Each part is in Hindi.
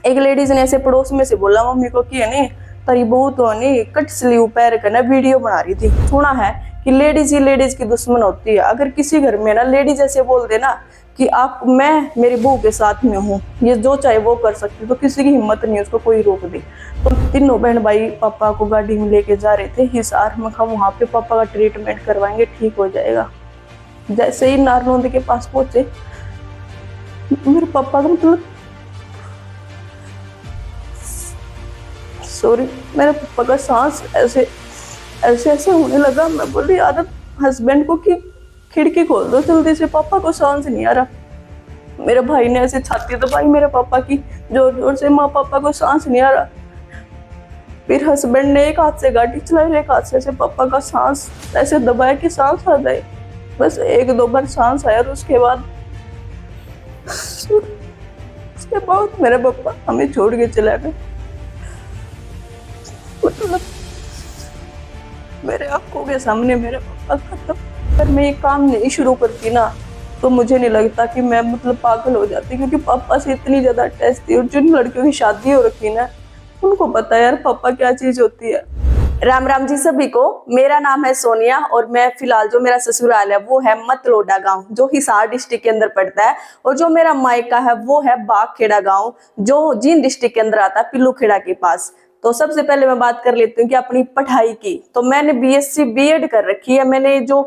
एक लेडीज ने ऐसे पड़ोस में से बोला मम्मी को कि नहीं तेरी बहू तो नहीं कट स्लीव पैर कर ना वीडियो बना रही थी। सुना है कि लेडीज ही लेडीज की दुश्मन होती है। अगर किसी घर में ना लेडीज ऐसे बोल दे ना कि आप मैं मेरी बहू के साथ में हूँ, ये जो चाहे वो कर सकती, तो किसी की हिम्मत नहीं उसको कोई रोक दे। तो तीनों बहन भाई पापा को गाड़ी में लेके जा रहे थे हिसार में। वहाँ पे पापा का ट्रीटमेंट करवाएंगे, ठीक हो जाएगा। जैसे ही नारनौंद के पास पहुंचे, मेरे पापा का मतलब सॉरी मेरे पापा का सांस ऐसे ऐसे ऐसे होने लगा। मैं बोली यार हस्बैंड को कि खिड़की खोल दो जल्दी से, पापा को सांस नहीं आ रहा। मेरे भाई ने ऐसे छाती दबाई मेरे पापा की जोर जोर से, माँ पापा को सांस नहीं आ रहा। फिर हस्बैंड ने एक हाथ से गाड़ी चलाई, एक हाथ से ऐसे पापा का सांस ऐसे दबाया कि सांस आ जाए। बस एक दो बार सांस आया और उसके बाद मेरे पापा हमें छोड़ के चले गए। मतलब मेरे आंखों के सामने मेरे पापा खत्म। अगर मैं ये काम नहीं शुरू करती ना तो मुझे नहीं लगता कि मैं मतलब पागल हो जाती, क्योंकि पापा से इतनी ज्यादा अटैच थी। और जिन लड़कियों की शादी हो रखी ना उनको पता है यार पापा क्या चीज होती है। राम राम जी सभी को। मेरा नाम है सोनिया और मैं फिलहाल जो मेरा ससुराल है वो है मतलोडा गांव, जो हिसार डिस्ट्रिक्ट के अंदर पड़ता है। और जो मेरा मायका है वो है बागखेड़ा गांव, जो जींद डिस्ट्रिक्ट के अंदर आता है, पिल्लूखेड़ा के पास। तो सबसे पहले मैं बात कर लेती हूँ कि अपनी पढ़ाई की। तो मैंने बीएससी बीएड कर रखी है। मैंने जो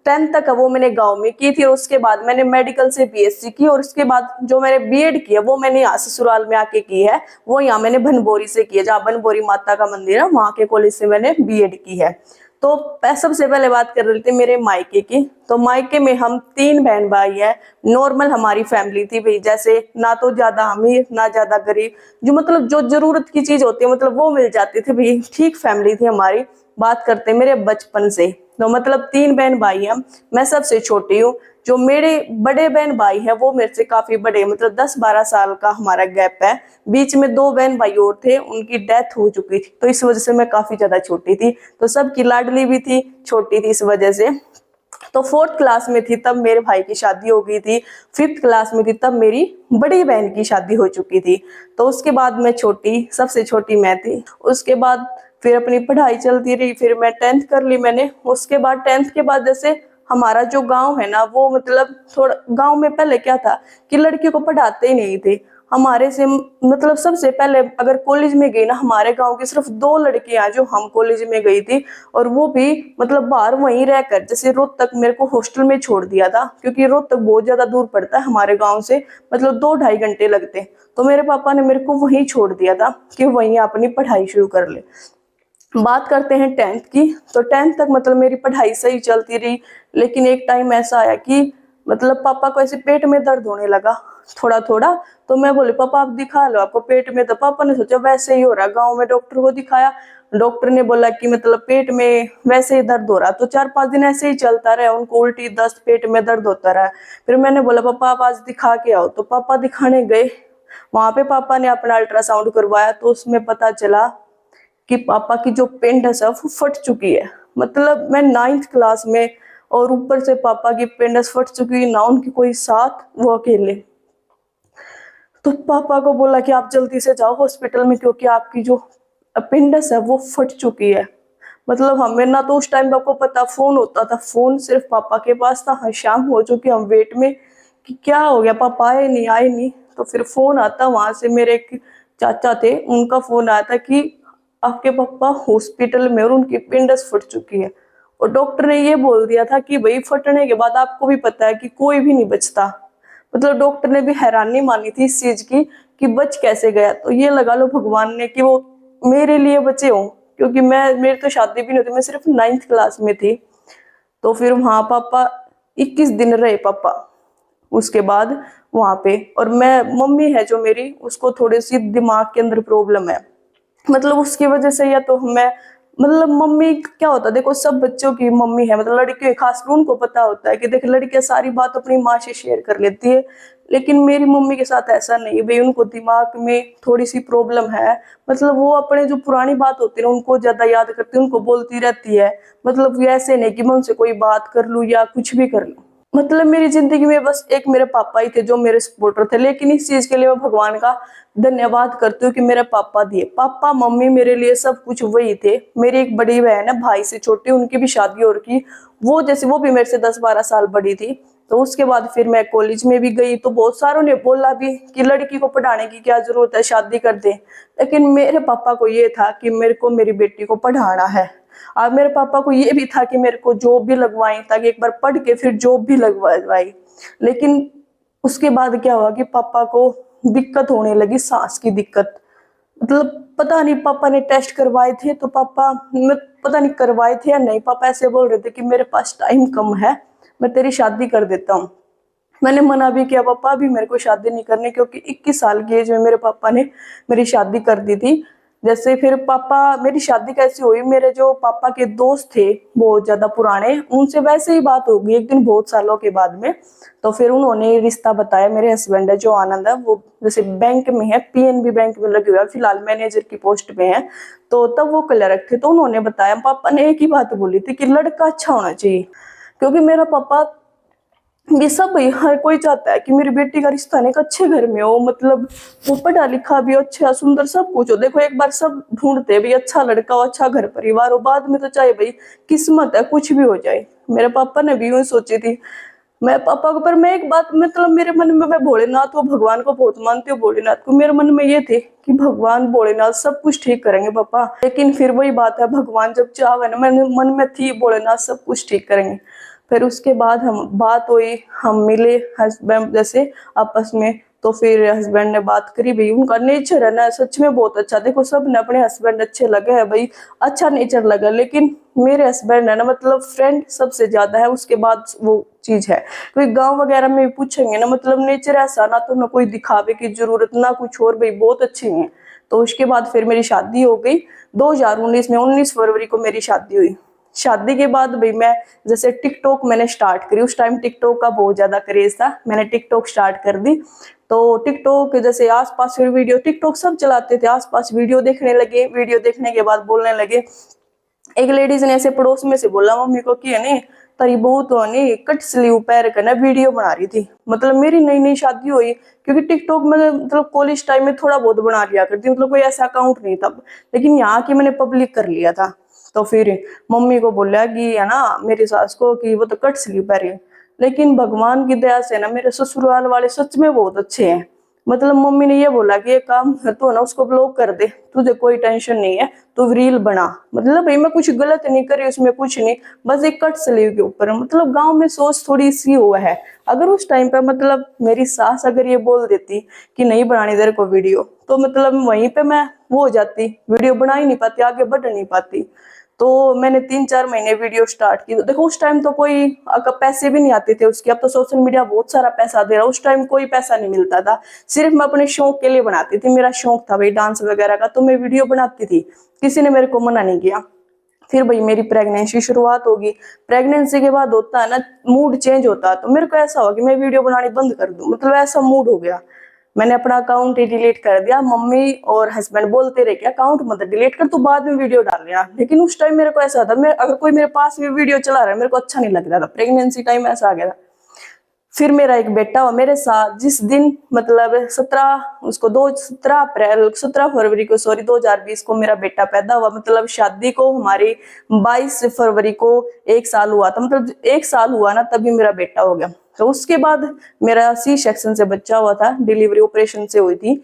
10th तक है वो मैंने गांव में की थी, और उसके बाद मैंने मेडिकल से बीएससी की। और उसके बाद जो मैंने बीएड की है वो मैंने यहाँ ससुराल में आके की है। वो यहाँ मैंने भनबोरी से की है, जहाँ भनबोरी माता का मंदिर है वहां के कॉलेज से मैंने बीएड की है। तो सबसे पहले बात कर रहे थे मेरे मायके की। तो मायके में हम 3 बहन भाई हैं। नॉर्मल हमारी फैमिली थी भाई, जैसे ना तो ज्यादा अमीर ना ज्यादा गरीब, जो मतलब जो जरूरत की चीज होती है मतलब वो मिल जाती थी भाई, ठीक फैमिली थी हमारी। बात करते मेरे बचपन से, तो मतलब 3 बहन भाई हैं, मैं सबसे छोटी हूँ। जो मेरे बड़े बहन भाई हैं वो मेरे से काफी बड़े, मतलब 10-12 साल का हमारा गैप है। बीच में 2 बहन भाई और थे, उनकी डेथ हो चुकी थी, तो इस वजह से मैं काफी ज्यादा छोटी थी। तो सबकी लाडली भी थी, छोटी थी इस वजह से। तो 4th क्लास में थी तब मेरे भाई की शादी हो गई थी। 5th क्लास में थी तब मेरी बड़ी बहन की शादी हो चुकी थी। तो उसके बाद मैं छोटी, सबसे छोटी मैं थी। उसके बाद फिर अपनी पढ़ाई चलती रही, फिर मैं 10th कर ली मैंने। उसके बाद 10th के बाद जैसे हमारा जो गांव है ना वो मतलब थोड़ा, गांव में पहले क्या था कि लड़कियों को पढ़ाते ही नहीं थे। हमारे से मतलब सबसे पहले अगर कॉलेज में गई ना हमारे गांव की सिर्फ 2 लड़कियां जो हम कॉलेज में गई थी, और वो भी मतलब बाहर वहीं रहकर, जैसे रोहतक मेरे को हॉस्टल में छोड़ दिया था, क्योंकि रोहतक बहुत ज्यादा दूर पड़ता है हमारे गांव से, मतलब 2-2.5 घंटे लगते। तो मेरे पापा ने मेरे को वहीं छोड़ दिया था कि वहीं अपनी पढ़ाई शुरू कर ले। बात करते हैं 10th की। तो 10th तक मतलब मेरी पढ़ाई सही चलती रही, लेकिन एक टाइम ऐसा आया कि मतलब पापा को ऐसे पेट में दर्द होने लगा थोड़ा थोड़ा। तो मैं बोली पापा आप दिखा लो, आपको पेट में। तो पापा ने सोचा वैसे ही हो रहा, गांव में डॉक्टर को दिखाया। डॉक्टर ने बोला कि मतलब पेट में वैसे ही दर्द हो रहा। तो 4-5 दिन ऐसे ही चलता रहा, उनको उल्टी दस्त पेट में दर्द होता रहा। फिर मैंने बोला पापा आप आज दिखा के आओ। तो पापा दिखाने गए, वहां पे पापा ने अपना अल्ट्रासाउंड करवाया। तो उसमें पता चला कि पापा की जो पेंडस है वो फट चुकी है। मतलब मैं 9th क्लास में, और ऊपर से पापा की पेंडस फट चुकी, ना उनकी कोई साथ, वो अकेले। तो पापा को बोला कि आप जल्दी से जाओ हॉस्पिटल में, क्योंकि आपकी जो पेंडस है वो फट चुकी है। मतलब हमें ना तो उस टाइम आपको पता फोन होता था, फोन सिर्फ पापा के पास था। हाँ शाम हो चुकी, हम वेट में कि क्या हो गया, पापा आए नहीं आए नहीं। तो फिर फोन आता वहां से, मेरे एक चाचा थे उनका फोन आया था कि आपके पापा हॉस्पिटल में और उनकी पेंडस फट चुकी है। और डॉक्टर ने ये बोल दिया था कि भाई फटने के बाद आपको भी पता है कि कोई भी नहीं बचता। मतलब डॉक्टर ने भी हैरानी मानी थी इस चीज की कि बच कैसे गया। तो ये लगा लो भगवान ने कि वो मेरे लिए बचे हो, क्योंकि मेरी तो शादी भी नहीं होती, मैं सिर्फ 9th क्लास में थी। तो फिर वहां पापा 21 दिन रहे पापा उसके बाद वहां पे। और मैं, मम्मी है जो मेरी, उसको थोड़ी सी दिमाग के अंदर प्रॉब्लम है। मतलब उसकी वजह से, या तो मैं मतलब मम्मी क्या होता है, देखो सब बच्चों की मम्मी है, मतलब लड़कियों खासकर उनको पता होता है कि देख लड़कियां सारी बात अपनी माँ से शेयर कर लेती है। लेकिन मेरी मम्मी के साथ ऐसा नहीं भाई, उनको दिमाग में थोड़ी सी प्रॉब्लम है। मतलब वो अपने जो पुरानी बात होती है उनको ज्यादा याद करती है, उनको बोलती रहती है। मतलब ऐसे नहीं कि मैं उनसे कोई बात कर लूं या कुछ भी कर लूं। मतलब मेरी जिंदगी में बस एक मेरे पापा ही थे जो मेरे सपोर्टर थे, लेकिन इस चीज के लिए मैं भगवान का धन्यवाद करती हूँ कि मेरे पापा दिए। पापा मम्मी मेरे लिए सब कुछ वही थे। मेरी एक बड़ी बहन है भाई से छोटी, उनकी भी शादी हो रखी, वो जैसे वो भी मेरे से 10-12 साल बड़ी थी। तो उसके बाद फिर मैं कॉलेज में भी गई, तो बहुत सारों ने बोला भी कि लड़की को पढ़ाने की क्या जरूरत है, शादी कर दे। लेकिन मेरे पापा को ये था कि मेरे को मेरी बेटी को पढ़ाना है। और मेरे पापा को ये भी था कि मेरे को जॉब भी लगवाई, ताकि एक बार पढ़ के फिर जॉब भी लगवाई। लेकिन उसके बाद क्या हुआ कि पापा को दिक्कत होने लगी, सांस की दिक्कत। मतलब पता नहीं, पापा ने टेस्ट करवाए थे तो पापा मैं पता नहीं करवाए थे या नहीं, पापा ऐसे बोल रहे थे कि मेरे पास टाइम कम है, मैं तेरी शादी कर देता हूँ। मैंने मना भी किया, पापा अभी मेरे को शादी नहीं करनी, क्योंकि 21 साल की एज में मेरे पापा ने मेरी शादी कर दी थी। जैसे फिर पापा, मेरी शादी कैसी हुई, मेरे जो पापा के दोस्त थे बहुत ज्यादा पुराने, उनसे वैसे ही बात हो गई एक दिन बहुत सालों के बाद में। तो फिर उन्होंने रिश्ता बताया। मेरे हस्बैंड है जो आनंद है, वो जैसे बैंक में है, पीएनबी बैंक में लगे हुए हैं, फिलहाल मैनेजर की पोस्ट पे है। तो तब वो क्लर्क थे, तो उन्होंने बताया, पापा ने एक ही बात बोली थी कि लड़का अच्छा होना चाहिए। क्योंकि मेरा पापा, ये सब भाई हर कोई चाहता है कि मेरी बेटी का रिश्ता एक अच्छे घर में हो, मतलब वो पढ़ा लिखा भी हो, अच्छा सुंदर सब कुछ हो। देखो एक बार सब ढूंढते हैं भाई अच्छा लड़का हो, अच्छा घर परिवार हो, बाद में तो चाहे भाई किस्मत है कुछ भी हो जाए। मेरे पापा ने भी यूं सोची थी। मैं पापा को, पर मैं एक बात, मतलब मेरे मन में, मैं भोलेनाथ को, भगवान को बहुत मानती हूँ, भोलेनाथ को, मेरे मन में ये थे कि भगवान भोलेनाथ सब कुछ ठीक करेंगे पापा। लेकिन फिर वही बात है, भगवान जब चाहे ना, मैंने मन में थी भोलेनाथ सब कुछ ठीक करेंगे। फिर उसके बाद हम बात हुई, हम मिले हस्बैंड जैसे आपस में। तो फिर हस्बैंड ने बात करी, भाई उनका नेचर है ना सच में बहुत अच्छा। देखो सब ने अपने हस्बैंड अच्छे लगे हैं भाई, अच्छा नेचर लगा। लेकिन मेरे हस्बैंड है ना, मतलब फ्रेंड सबसे ज्यादा है, उसके बाद वो चीज है। कोई गांव वगैरह में भी पूछेंगे ना, मतलब नेचर ऐसा ना, तो ना कोई दिखावे की जरूरत ना कुछ और, भाई बहुत अच्छे हैं। तो उसके बाद फिर मेरी शादी हो गई 2019 में, 19 फरवरी को मेरी शादी हुई। शादी के बाद भाई मैं जैसे टिकटॉक मैंने स्टार्ट करी, उस टाइम टिकटॉक का बहुत ज्यादा क्रेज था, मैंने टिकटॉक स्टार्ट कर दी। तो टिकटॉक जैसे आसपास फिर वीडियो, टिकटॉक सब चलाते थे, आसपास वीडियो देखने लगे। वीडियो देखने के बाद बोलने लगे। एक लेडीज ने ऐसे पड़ोस में से बोला मम्मी को कि है तारी बहू तो नहीं कट स्लीव पैर कर ना वीडियो बना रही थी। मतलब मेरी नई नई शादी हुई, क्योंकि टिकटॉक में मतलब कॉलेज टाइम में थोड़ा बहुत बना लिया करती, मतलब कोई ऐसा अकाउंट नहीं था। लेकिन यहाँ की मैंने पब्लिक कर लिया था। तो फिर मम्मी को बोला कि है ना मेरी सास को कि वो तो कट स्लीव पहन रही है। लेकिन भगवान की दया से ना मेरे ससुराल वाले सच में बहुत अच्छे हैं। मतलब मम्मी ने ये बोला कि एक काम तू ना उसको ब्लॉक कर दे, तुझे कोई टेंशन नहीं है, तू रील बना। मतलब भाई मैं कुछ गलत नहीं करी उसमें, कुछ नहीं, बस एक कट स्लीव के ऊपर। मतलब गांव में सोच थोड़ी सी हुआ है। अगर उस टाइम पे मतलब मेरी सास अगर ये बोल देती कि नहीं बनानी तेरे को वीडियो, तो मतलब वहीं पे मैं वो हो जाती, वीडियो बना ही नहीं पाती, आगे बढ़ नहीं पाती। तो मैंने 3-4 महीने वीडियो स्टार्ट की। तो देखो उस टाइम तो कोई पैसे भी नहीं आते थे उसके, अब तो सोशल मीडिया बहुत सारा पैसा दे रहा है, उस टाइम कोई पैसा नहीं मिलता था। सिर्फ मैं अपने शौक के लिए बनाती थी, मेरा शौक था भाई डांस वगैरह का, तो मैं वीडियो बनाती थी, किसी ने मेरे को मना नहीं किया। फिर भाई मेरी प्रेगनेंसी शुरुआत होगी। प्रेगनेंसी के बाद होता है ना मूड चेंज होता है, तो मेरे को ऐसा हुआ कि मैं वीडियो बनानी बंद कर दूं, मतलब ऐसा मूड हो गया। मैंने अपना अकाउंट ही डिलीट कर दिया। मम्मी और हस्बैंड बोलते रहे कि अकाउंट मत डिलीट कर, तू बाद में वीडियो डाल लेना। लेकिन उस टाइम मेरे को ऐसा था, मैं अगर कोई मेरे पास भी वीडियो चला रहा है मेरे को अच्छा नहीं लग रहा था। प्रेगनेंसी टाइम ऐसा आ गया था। फिर मेरा एक बेटा हुआ मेरे साथ, जिस दिन मतलब 17 फरवरी को 2020 को मेरा बेटा पैदा हुआ। मतलब शादी को हमारी 22 फरवरी को 1 साल हुआ था, मतलब 1 साल हुआ ना तभी मेरा बेटा हो गया। तो उसके बाद मेरा सी सेक्शन से बच्चा हुआ था, डिलीवरी ऑपरेशन से हुई थी।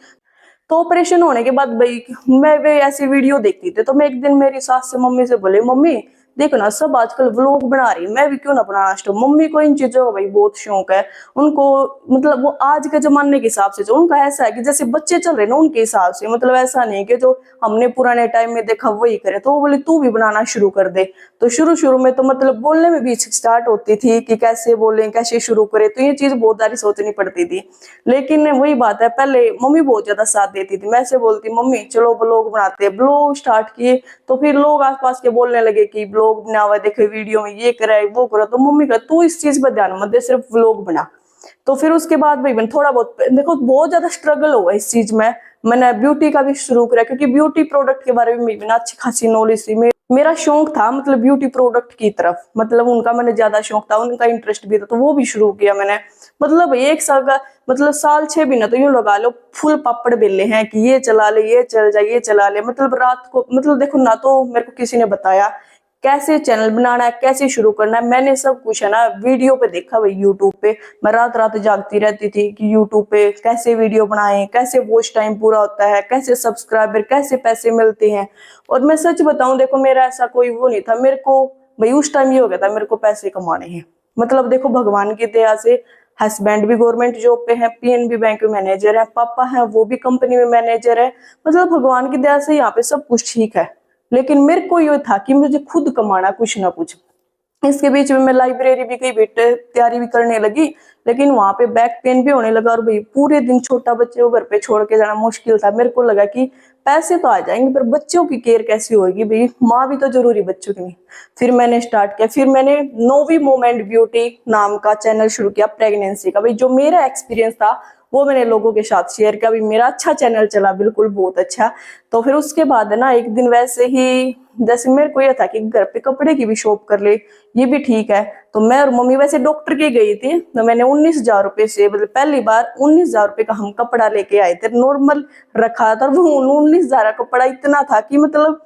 तो ऑपरेशन होने के बाद भाई मैं वे ऐसी वीडियो देखती थी, तो मैं एक दिन मेरी सास से मम्मी से बोले, मम्मी देखो ना सब आजकल व्लॉग बना रही है, मैं भी क्यों ना बनाना स्टार्ट। मम्मी को इन चीजों का भाई बहुत शौक है उनको। मतलब वो आज के जमाने के हिसाब से जो उनका ऐसा है कि जैसे बच्चे चल रहे ना उनके हिसाब से, मतलब ऐसा नहीं कि जो हमने पुराने टाइम में देखा वही करे। तो वो बोले तू भी बनाना शुरू कर दे। तो शुरू शुरू में तो मतलब बोलने में भी स्टार्ट होती थी कि कैसे बोले कैसे शुरू करे, तो ये चीज बहुत सारी सोचनी पड़ती थी। लेकिन वही बात है, पहले मम्मी बहुत ज्यादा साथ देती थी। मैं ऐसे बोलती मम्मी चलो ब्लॉग बनाते हैं, ब्लॉग स्टार्ट किए। तो फिर लोग आसपास के बोलने लगे कि ब्लॉग बना हुआ देखो, वीडियो में ये करे वो करो। तो मम्मी का तू इस चीज पर ध्यान मत दे, सिर्फ व्लॉग बना। तो फिर उसके बाद भाई थोड़ा बहुत देखो बहुत ज्यादा स्ट्रगल हुआ इस चीज में। मैंने ब्यूटी का भी शुरू करा, क्योंकि ब्यूटी प्रोडक्ट के बारे में मेरी ना अच्छी खासी नॉलेज थी। मेरा शौक था मतलब ब्यूटी प्रोडक्ट की तरफ, मतलब उनका मैंने ज्यादा शौक था, उनका इंटरेस्ट भी था, तो वो भी शुरू किया मैंने। मतलब एक साल का मतलब साल 6 महीना तो यूं लगा लो फुल पापड़ बेले हैं कि ये चला ले, ये चल जाए, ये चला ले। मतलब रात को मतलब देखो ना, तो मेरे को किसी ने बताया कैसे चैनल बनाना है, कैसे शुरू करना है, मैंने सब कुछ है ना वीडियो पे देखा भाई, यूट्यूब पे। मैं रात रात जागती रहती थी कि यूट्यूब पे कैसे वीडियो बनाएं, कैसे वॉच टाइम पूरा होता है, कैसे सब्सक्राइबर, कैसे पैसे मिलते हैं। और मैं सच बताऊं, देखो मेरा ऐसा कोई वो नहीं था, मेरे को भाई उस टाइम ये हो गया था मेरे को पैसे कमाने हैं। मतलब देखो भगवान की दया से हस्बैंड भी गवर्नमेंट जॉब पे है, पीएनबी बैंक में मैनेजर है, पापा है वो भी कंपनी में मैनेजर है। मतलब भगवान की दया से यहाँ पे सब कुछ ठीक है। लेकिन मेरे को ये था कि मुझे खुद कमाना कुछ ना कुछ। इसके बीच में मैं लाइब्रेरी भी गई, बेटे तैयारी भी करने लगी, लेकिन वहां पे बैक पेन भी होने लगा। और भाई पूरे दिन छोटा बच्चे को घर पे छोड़ के जाना मुश्किल था। मेरे को लगा कि पैसे तो आ जाएंगे पर बच्चों की केयर कैसी होगी, भाई माँ भी तो जरूरी बच्चों की नहीं। फिर मैंने स्टार्ट किया, फिर मैंने नोवी मोमेंट ब्यूटी नाम का चैनल शुरू किया प्रेगनेंसी का। भाई जो मेरा एक्सपीरियंस था वो मैंने लोगों के साथ शेयर किया। भाई मेरा अच्छा चैनल चला, बिल्कुल बहुत अच्छा। तो फिर उसके बाद ना एक दिन वैसे ही जैसे मेरे को यह था कि घर पे कपड़े की भी शॉप कर ले, ये भी ठीक है। तो मैं और मम्मी वैसे डॉक्टर की गई थी, तो मैंने 19,000 रुपए से मतलब पहली बार 19,000 रुपए का हम कपड़ा लेके आए थे, नॉर्मल रखा था। और वो 19,000 का कपड़ा इतना था कि मतलब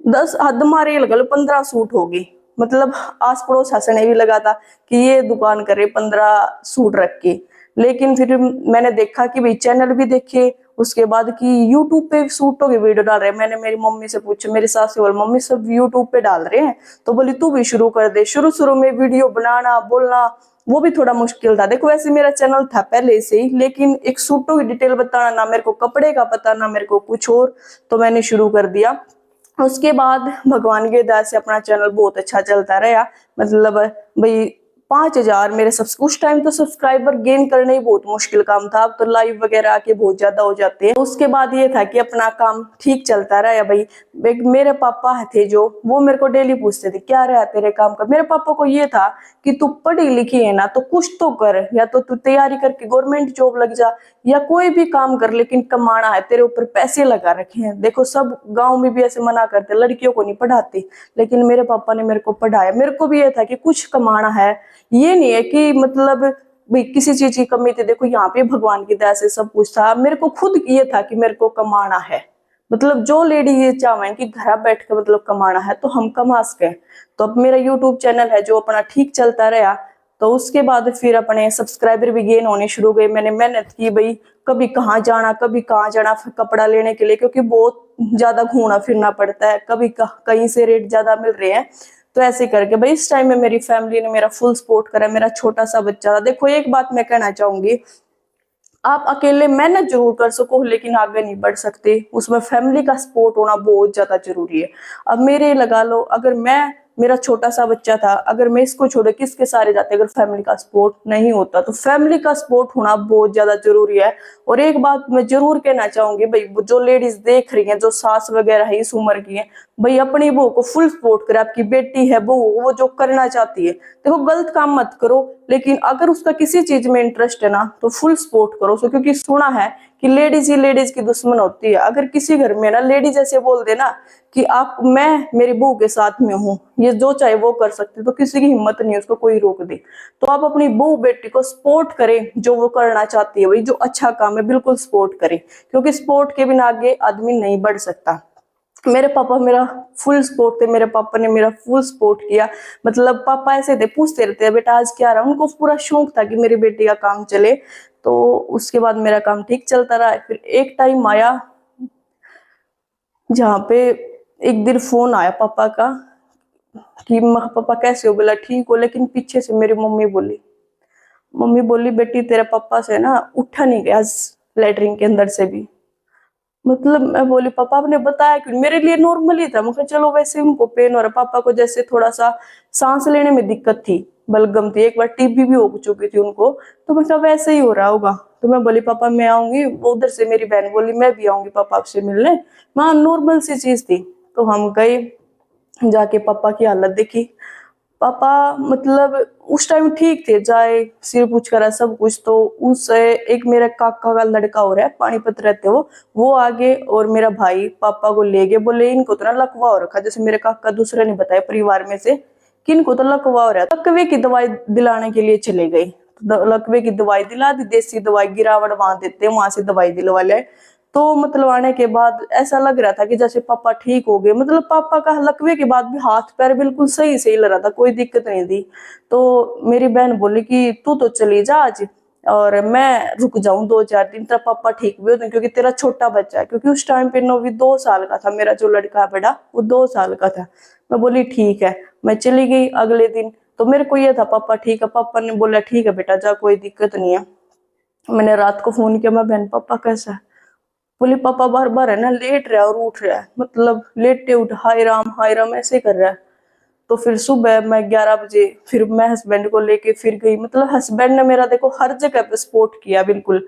10 हद मारे लगा लो 15 सूट होगी। मतलब आस पड़ोस हंसने भी लगा था कि ये दुकान करे 15 सूट रख के। लेकिन फिर मैंने देखा कि भाई चैनल भी देखे, उसके बाद कि यूट्यूब पे सूटों की वीडियो डाल रहे हैं। मैंने मेरी मम्मी से पूछा, मेरी सास से बोल मम्मी सब यूट्यूब पे डाल रहे हैं, तो बोली तू भी शुरू कर दे। शुरू शुरू में वीडियो बनाना बोलना वो भी थोड़ा मुश्किल था। देखो वैसे मेरा चैनल था पहले से ही, लेकिन एक सूटों की डिटेल बताना, ना मेरे को कपड़े का पता, ना मेरे को कुछ और, तो मैंने शुरू कर दिया। उसके बाद भगवान की दया से अपना चैनल बहुत अच्छा चलता रहा। मतलब भाई 5,000 मेरे सब उस टाइम तो सब्सक्राइबर गेन करना ही बहुत मुश्किल काम था। अब तो लाइव वगैरह आके बहुत ज्यादा हो जाते हैं। उसके बाद ये था कि अपना काम ठीक चलता रहा भाई। मेरे पापा थे जो, वो मेरे को डेली पूछते थे क्या रहा तेरे काम का। मेरे पापा को ये था कि तू पढ़ी लिखी है ना तो कुछ तो कर, या तो तू तैयारी करके गवर्नमेंट जॉब लग जा या कोई भी काम कर, लेकिन कमाना है, तेरे ऊपर पैसे लगा रखे हैं। देखो सब गांव में भी ऐसे मना करते लड़कियों को नहीं पढ़ाते, लेकिन मेरे पापा ने मेरे को पढ़ाया। मेरे को भी ये था कि कुछ कमाना है, ये नहीं है कि मतलब भाई किसी चीज की कमी थी। देखो यहाँ पे भगवान की दया से सब कुछ था। मेरे को खुद ये था कि मेरे को कमाना है। मतलब जो लेडी ये चाहे कि घर बैठ के मतलब कमाना है तो हम कमा सके। तो अब मेरा यूट्यूब चैनल है जो अपना ठीक चलता रहा। तो उसके बाद फिर अपने सब्सक्राइबर भी गेन होने शुरू गए। मैंने मेहनत की भाई, कभी कहाँ जाना कभी कहाँ जाना कपड़ा लेने के लिए, क्योंकि बहुत ज्यादा घूमना फिरना पड़ता है, कभी कहीं से रेट ज्यादा मिल रहे हैं। तो ऐसे करके भाई इस टाइम में मेरी फैमिली ने मेरा फुल सपोर्ट करा। मेरा छोटा सा बच्चा था। देखो एक बात मैं कहना चाहूंगी, आप अकेले मेहनत जरूर कर सको लेकिन आगे नहीं बढ़ सकते, उसमें फैमिली का सपोर्ट होना बहुत ज्यादा जरूरी है। अब मेरे लगा लो, अगर मैं मेरा छोटा सा बच्चा था, अगर मैं इसको छोड़े किसके सारे जाते अगर फैमिली का सपोर्ट नहीं होता। तो फैमिली का सपोर्ट होना बहुत ज्यादा जरूरी है। और एक बात मैं जरूर कहना चाहूंगी भाई, जो लेडीज देख रही हैं, जो सास वगैरह है इस उम्र की है, भाई अपनी बहू को फुल सपोर्ट करे। आपकी बेटी है बहू, वो जो करना चाहती है, देखो गलत काम मत करो, लेकिन अगर उसका किसी चीज में इंटरेस्ट है ना तो फुल सपोर्ट करो उसको। क्योंकि सुना है कि लेडीज ही लेडीज की दुश्मन होती है। अगर किसी घर में ना लेडीज ऐसे बोल देना कि आप मैं मेरी बहू के साथ में हूँ, ये जो चाहे वो कर सकती, तो किसी की हिम्मत नहीं उसको कोई रोक दे। तो आप अपनी बहू बेटी को सपोर्ट करें, जो वो करना चाहती है भाई, जो अच्छा काम है बिल्कुल सपोर्ट करें, क्योंकि सपोर्ट के बिना आगे आदमी नहीं बढ़ सकता। मेरे पापा मेरा फुल सपोर्ट थे, मेरे पापा ने मेरा फुल सपोर्ट किया। मतलब पापा ऐसे थे, पूछते रहते हैं बेटा आज क्या रहा, उनको पूरा शौक था कि मेरी बेटी का काम चले। तो उसके बाद मेरा काम ठीक चलता रहा। फिर एक टाइम आया जहाँ पे एक दिन फोन आया पापा का कि पापा कैसे हो, बोला ठीक हो। लेकिन पीछे से मेरी मम्मी बोली बेटी तेरे पापा से ना उठा नहीं गया लेटरिन के अंदर से भी। मतलब मैं बोली पापा आपने बताया क्यों, मेरे लिए नॉर्मल ही था। मैं चलो वैसे उनको पेन हो रहा, पापा को जैसे थोड़ा सा सांस लेने में दिक्कत थी, बलगम थी, एक बार टीबी भी हो चुकी थी उनको, तो मतलब वैसे ही हो रहा होगा। तो मैं बोली पापा मैं आऊंगी। उधर से मेरी बहन बोली मैं भी आऊंगी पापा आपसे मिलने। वहां नॉर्मल सी चीज थी। तो हम गए, जाके पापा की हालत देखी, पापा मतलब उस टाइम ठीक थे, जाए सिर पूछ करा सब कुछ। तो उस एक मेरा काका का लड़का हो रहा है, पानीपत रहते वो आगे, और मेरा भाई पापा को ले गए, बोले इनको तो ना लकवा हो रखा। जैसे मेरे काका दूसरे ने बताया परिवार में से कि इनको तो लकवा हो रहा है। लकवे की दवाई दिलाने के लिए चले गए, तो लकवे की दवाई दिला दी, देसी दवाई गिरावट वहां देते, वहां से दवाई दिलवा ले। तो मतलब आने के बाद ऐसा लग रहा था कि जैसे पापा ठीक हो गए। मतलब पापा का लकवे के बाद भी हाथ पैर बिल्कुल सही सही लग रहा था, कोई दिक्कत नहीं थी। तो मेरी बहन बोली कि तू तो चली जा आज, और मैं रुक जाऊं 2-4 दिन, तेरा पापा ठीक भी होते, क्योंकि तेरा छोटा बच्चा है। क्योंकि उस टाइम पे नोवी 2 साल का था, मेरा जो लड़का है बड़ा वो 2 साल का था। मैं बोली ठीक है, मैं चली गई अगले दिन। तो मेरे को ये था पापा ठीक है, पापा ने बोला ठीक है बेटा जा, कोई दिक्कत नहीं है। मैंने रात को फोन किया, मैं बहन पापा कैसा है? बोले पापा बार बार है ना लेट रहा है और उठ रहा है, मतलब लेटे उठ हाय राम ऐसे कर रहा है। तो फिर सुबह मैं 11 बजे फिर मैं हस्बैंड को लेके फिर गई। मतलब हस्बैंड ने मेरा देखो हर जगह पे सपोर्ट किया, बिल्कुल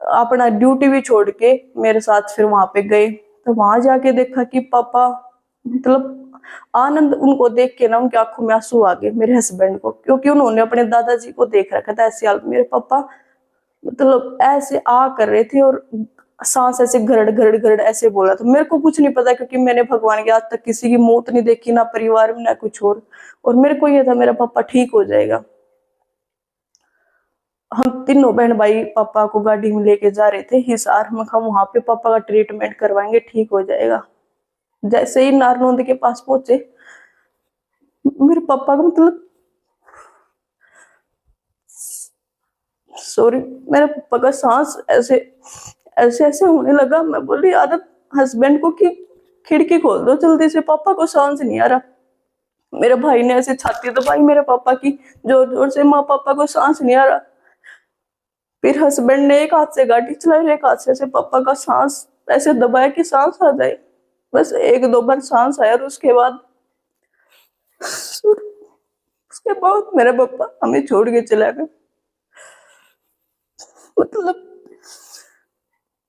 अपना ड्यूटी भी छोड़ के मेरे साथ फिर वहां पे गए। तो वहां जाके देखा कि पापा मतलब आनंद उनको देख के ना उनकी आंखों में आंसू आ गए मेरे हस्बैंड को, क्योंकि उन्होंने अपने दादाजी को देख रखा था ऐसे हाल। मेरे पापा मतलब ऐसे आ कर रहे थे और सांस ऐसे घरड़ घरड़ घरड़ ऐसे बोला। तो मेरे को कुछ नहीं पता, क्योंकि मैंने भगवान के आज तक किसी की मौत नहीं देखी, ना परिवार में ना कुछ और मेरे को ये था मेरा पापा ठीक हो जाएगा। हम तीनों बहन भाई पापा को गाड़ी में लेके जा रहे थे हिसार। में हम वहां पे पापा का ट्रीटमेंट करवाएंगे, ठीक हो जाएगा। जैसे ही नारनौंद के पास पहुंचे, मेरे पापा का मतलब सॉरी, मेरे पापा का सांस ऐसे ऐसे ऐसे होने लगा। मैं बोली यार हस्बैंड को कि खिड़की खोल दो जल्दी से, पापा को सांस नहीं आ रहा। मेरे भाई ने ऐसे छाती दबाई मेरे पापा की जोर जोर से, माँ पापा को सांस नहीं आ रहा। फिर हस्बैंड ने एक हाथ से गाड़ी चलाई, एक हाथ से ऐसे पापा का सांस ऐसे दबाया कि सांस आ जाए। बस 1-2 बार सांस आया, और उसके बाद मेरे पापा हमें छोड़ के चला गए। मतलब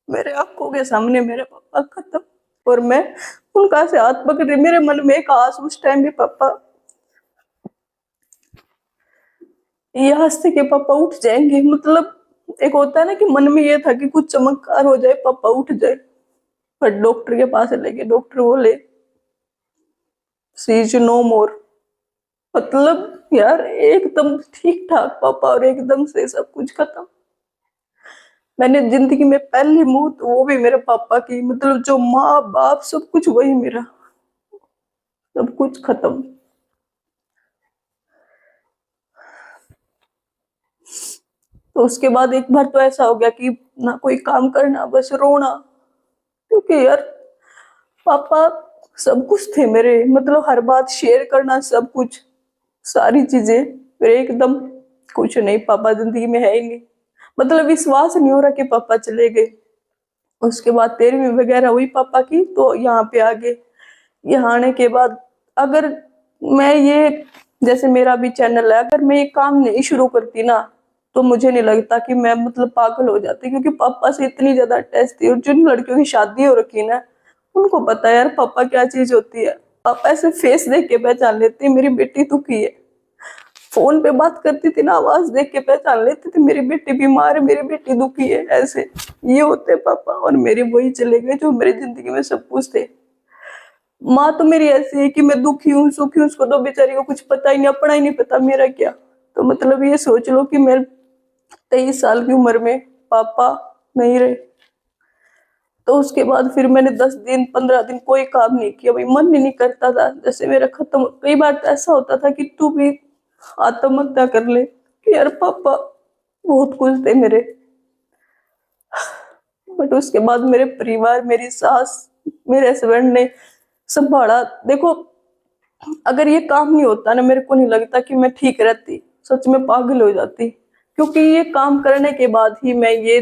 मेरे आंखों के सामने मेरे पापा खत्म, और मैं उनका से हाथ पकड़ रही। मेरे मन में एक आस उस टाइम भी, पापा ये हंसते के पापा उठ जाएंगे। मतलब एक होता है ना कि मन में ये था कि कुछ चमत्कार हो जाए, पापा उठ जाए। पर डॉक्टर के पास लेके डॉक्टर बोले सी इज नो मोर। मतलब यार एकदम ठीक ठाक पापा और एकदम से सब कुछ खत्म। मैंने जिंदगी में पहली मौत वो भी मेरे पापा की, मतलब जो माँ बाप सब कुछ वही मेरा, सब कुछ खत्म। तो उसके बाद एक बार तो ऐसा हो गया कि ना कोई काम करना, बस रोना। क्योंकि यार पापा सब कुछ थे मेरे, मतलब हर बात शेयर करना, सब कुछ सारी चीजें। फिर एकदम कुछ नहीं, पापा जिंदगी में है ही नहीं। मतलब विश्वास नहीं हो रहा कि पापा चले गए। उसके बाद 13वीं वगैरह हुई पापा की, तो यहाँ पे आ गए। यहाँ आने के बाद अगर मैं ये जैसे मेरा भी चैनल है, अगर मैं ये काम नहीं शुरू करती ना, तो मुझे नहीं लगता कि मैं मतलब पागल हो जाती। क्योंकि पापा से इतनी ज्यादा अटैच थी, और जिन लड़कियों की शादी हो रखी ना उनको पता है यार पापा क्या चीज होती है। पापा ऐसे फेस देख के पहचान लेते मेरी बेटी दुखी है। फोन पे बात करती थी ना, आवाज देख के पहचान लेती थी मेरी बेटी बीमार है, मेरी बेटी दुखी है। ऐसे ये होते पापा, और मेरे वही चले गए जो मेरी जिंदगी में सब कुछ थे। माँ तो मेरी ऐसी है कि मैं दुखी हूँ सुखी हूँ, उसको तो बेचारी को कुछ पता ही नहीं, अपना ही नहीं पता मेरा क्या। तो मतलब ये सोच लो कि मैं 23 साल की उम्र में पापा नहीं रहे। तो उसके बाद फिर मैंने 10 दिन 15 दिन कोई काम नहीं किया, भाई मन ही नहीं करता था। जैसे मेरा खत्म, कई बार तो ऐसा होता था कि तू भी आत्महत्या कर ले, कि यार पापा बहुत कुछ थे मेरे। बट उसके बाद मेरे परिवार, मेरी सास, मेरे हस्बैंड ने संभाला। देखो अगर ये काम नहीं होता ना, मेरे को नहीं लगता कि मैं ठीक रहती, सच में पागल हो जाती। क्योंकि ये काम करने के बाद ही मैं ये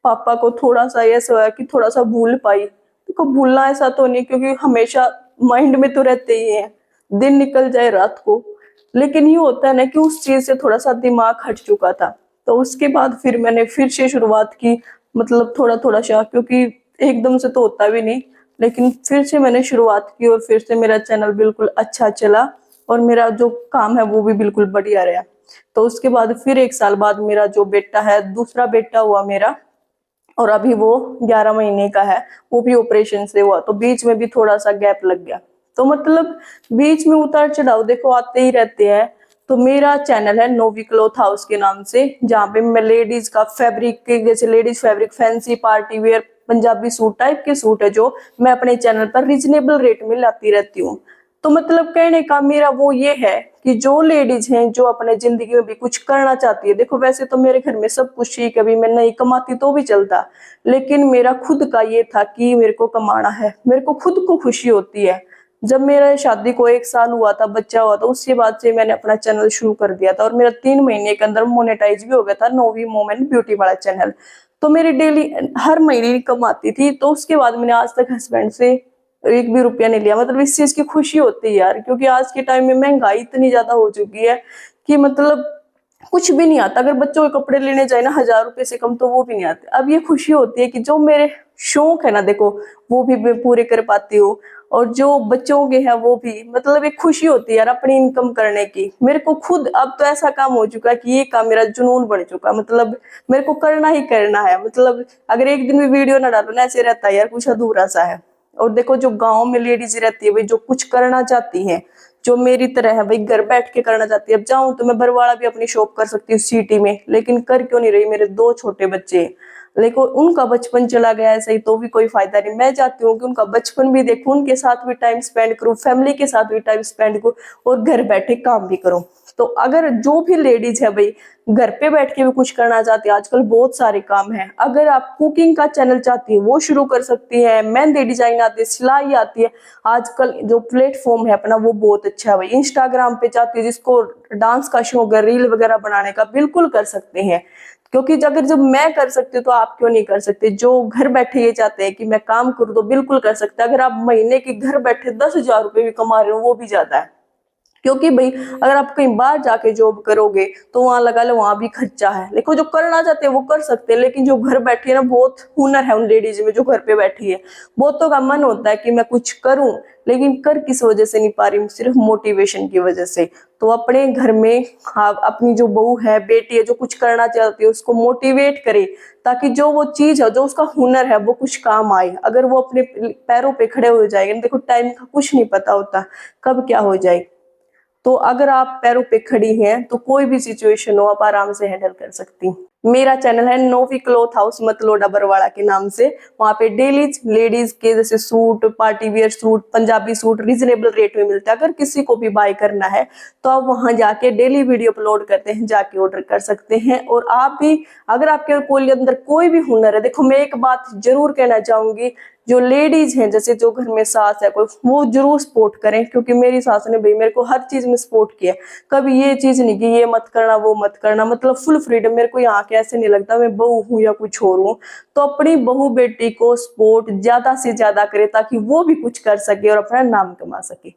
पापा को थोड़ा सा ऐसा हुआ कि थोड़ा सा भूल पाई। देखो भूलना ऐसा तो नहीं, क्योंकि हमेशा माइंड में तो रहते ही हैं, दिन निकल जाए रात को। लेकिन ये होता है ना कि उस चीज से थोड़ा सा दिमाग हट चुका था। तो उसके बाद फिर मैंने फिर से शुरुआत की, मतलब थोड़ा थोड़ा सा, क्योंकि एकदम से तो होता भी नहीं। लेकिन फिर से मैंने शुरुआत की, और फिर से मेरा चैनल बिल्कुल अच्छा चला। और मेरा जो काम है वो भी बिल्कुल बढ़िया रहा। तो उसके बाद फिर 1 साल बाद मेरा जो बेटा है, दूसरा बेटा हुआ मेरा, और अभी वो 11 महीने का है, वो भी ऑपरेशन से हुआ। तो बीच में भी थोड़ा सा गैप लग गया। तो मतलब बीच में उतार चढ़ाव देखो आते ही रहते हैं। तो मेरा चैनल है नोवी क्लॉथ हाउस के नाम से, जहाँ पे मैं लेडीज का फैब्रिक के, जैसे ladies fabric, fancy party wear, Punjabi suit type के सूट है जो मैं अपने चैनल पर रिजनेबल रेट में लाती रहती हूँ। तो मतलब कहने का मेरा वो ये है कि जो लेडीज हैं जो अपने जिंदगी में भी कुछ करना चाहती है, देखो वैसे तो मेरे घर में सब कुछ ठीक है, अभी मैं नहीं कमाती तो भी चलता, लेकिन मेरा खुद का ये था कि मेरे को कमाना है, मेरे को खुद को खुशी होती है। जब मेरा शादी को 1 साल हुआ था, बच्चा हुआ था, उसके बाद से मैंने अपना चैनल शुरू कर दिया था और मेरा 3 महीने के अंदर मोनेटाइज भी हो गया था, नोवी मोम एंड ब्यूटी वाला चैनल। तो मेरी डेली हर महीने कमाती थी। तो उसके बाद मैंने आज तक हस्बैंड से 1 भी रुपया नहीं लिया। मतलब इस चीज की खुशी होती है यार, क्योंकि आज के टाइम में महंगाई इतनी ज्यादा हो चुकी है कि मतलब कुछ भी नहीं आता। अगर बच्चों के कपड़े लेने जाए ना 1000 रुपए से कम तो वो भी नहीं आते। अब ये खुशी होती है कि जो मेरे शौक है ना, देखो वो भी मैं पूरे कर पाती हूँ, और जो बच्चों के हैं वो भी। मतलब एक खुशी होती है यार अपनी इनकम करने की। मेरे को खुद अब तो ऐसा काम हो चुका है कि ये काम मेरा जुनून बन चुका। मतलब मेरे को करना ही करना है। मतलब अगर एक दिन भी वीडियो ना डालो ना, ऐसे रहता है यार कुछ अधूरा सा है। और देखो जो गांव में लेडीज रहती है भाई, जो कुछ करना चाहती है, जो मेरी तरह है भाई, घर बैठ के करना चाहती है। अब चाहूं तो मैं बरवाड़ा भी अपनी शॉप कर सकती हूँ सिटी में, लेकिन कर क्यों नहीं रही। मेरे 2 छोटे बच्चे हैं, लेकिन उनका बचपन चला गया ऐसे ही तो भी कोई फायदा नहीं। मैं चाहती हूँ कि उनका बचपन भी देखूं, उनके साथ भी टाइम स्पेंड करूं, फैमिली के साथ भी टाइम स्पेंड करूं, और घर बैठे काम भी करूं। तो अगर जो भी लेडीज है भाई घर पे बैठ के भी कुछ करना चाहती है, आजकल बहुत सारे काम है। अगर आप कुकिंग का चैनल चाहती है वो शुरू कर सकती है, मेहंदी डिजाइन आती है, सिलाई आती है। आजकल जो प्लेटफॉर्म है अपना वो बहुत अच्छा है भाई। इंस्टाग्राम पे चाहती है, जिसको डांस का शौक है, रील वगैरह बनाने का, बिल्कुल कर सकते हैं। क्योंकि अगर जब मैं कर सकती हूँ तो आप क्यों नहीं कर सकते। जो घर बैठे ये चाहते हैं कि मैं काम करूँ तो बिल्कुल कर सकते हैं। अगर आप महीने की घर बैठे 10,000 रुपए भी कमा रहे हो वो भी ज्यादा है। क्योंकि भाई अगर आप कहीं बाहर जाके जॉब करोगे तो वहां लगा लो वहां भी खर्चा है। देखो जो करना चाहते हैं वो कर सकते हैं, लेकिन जो घर बैठी है ना, बहुत हुनर है उन लेडीज में जो घर पे बैठी है। बहुतों का मन होता है कि मैं कुछ करूं, लेकिन कर किस वजह से नहीं पा रही हूँ, सिर्फ मोटिवेशन की वजह से। तो अपने घर में हाँ, अपनी जो बहू है, बेटी है, जो कुछ करना चाहती है उसको मोटिवेट करे, ताकि जो वो चीज है, जो उसका हुनर है, वो कुछ काम आए। अगर वो अपने पैरों पे खड़े हो जाएंगे, देखो टाइम का कुछ नहीं पता होता कब क्या हो जाए। तो अगर आप पैरों पे खड़ी हैं तो कोई भी सिचुएशन हो आप आराम से हैंडल कर सकती। मेरा चैनल है नोवी क्लॉथ हाउस मतलोडा बरवाड़ा के नाम से। वहां पे डेली लेडीज के जैसे suit, party wear suit, Punjabi suit reasonable rate में मिलता है। अगर किसी को भी बाय करना है तो आप वहां जाके डेली वीडियो अपलोड करते हैं, जाके ऑर्डर कर सकते हैं। और आप भी अगर आपके कोई अंदर कोई भी हुनर है, देखो मैं एक बात जरूर कहना चाहूंगी, जो लेडीज हैं जैसे जो घर में सास है कोई, वो जरूर सपोर्ट करें। क्योंकि मेरी सास ने भाई मेरे को हर चीज में सपोर्ट किया, कभी ये चीज नहीं कि ये मत करना वो मत करना। मतलब फुल फ्रीडम। मेरे को यहाँ के ऐसे नहीं लगता मैं बहू हूँ या कुछ और हूँ। तो अपनी बहू बेटी को सपोर्ट ज्यादा से ज्यादा करे ताकि वो भी कुछ कर सके और अपना नाम कमा सके।